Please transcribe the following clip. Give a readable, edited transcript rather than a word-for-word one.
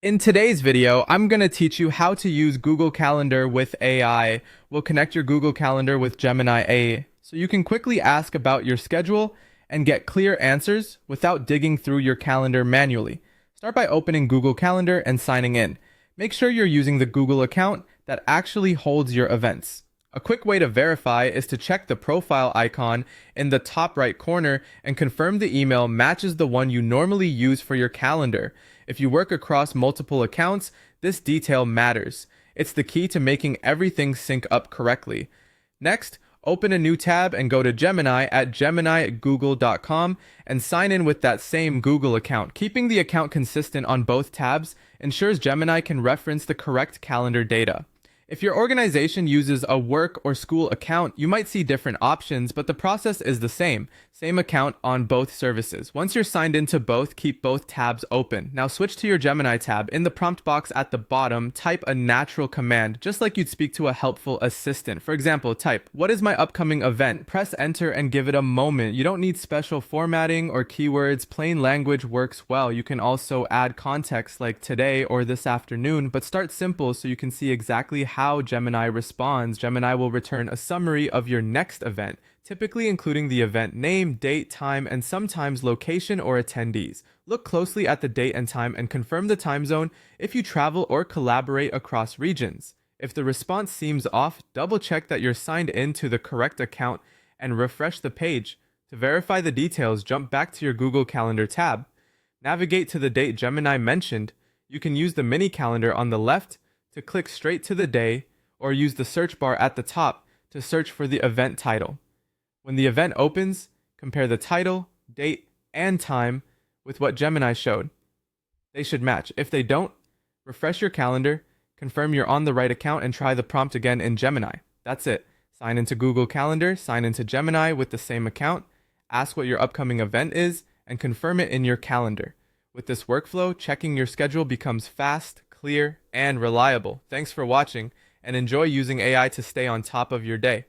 In today's video, I'm going to teach you how to use Google Calendar with AI. We'll connect your Google Calendar with Gemini AI so you can quickly ask about your schedule and get clear answers without digging through your calendar manually. Start by opening Google Calendar and signing in. Make sure you're using the Google account that actually holds your events. A quick way to verify is to check the profile icon in the top right corner and confirm the email matches the one you normally use for your calendar. If you work across multiple accounts, this detail matters. It's the key to making everything sync up correctly. Next, open a new tab and go to Gemini at geminigoogle.com and sign in with that same Google account. Keeping the account consistent on both tabs ensures Gemini can reference the correct calendar data. If your organization uses a work or school account, you might see different options, but the process is the same. Same account on both services. Once you're signed into both, keep both tabs open. Now switch to your Gemini tab. In the prompt box at the bottom, type a natural command, just like you'd speak to a helpful assistant. For example, type, "What is my upcoming event?" Press enter and give it a moment. You don't need special formatting or keywords. Plain language works well. You can also add context like today or this afternoon, but start simple so you can see exactly how Gemini responds. Gemini will return a summary of your next event, typically including the event name, date, time, and sometimes location or attendees. Look closely at the date and time and confirm the time zone if you travel or collaborate across regions. If the response seems off, double check that you're signed in to the correct account and refresh the page. To verify the details, jump back to your Google Calendar tab. Navigate to the date Gemini mentioned. You can use the mini calendar on the left to click straight to the day, or use the search bar at the top to search for the event title. When the event opens, compare the title, date, and time with what Gemini showed. They should match. If they don't, refresh your calendar, confirm you're on the right account, and try the prompt again in Gemini. That's it. Sign into Google Calendar, sign into Gemini with the same account, ask what your upcoming event is, and confirm it in your calendar. With this workflow, checking your schedule becomes fast, clear, and reliable. Thanks for watching, and enjoy using AI to stay on top of your day.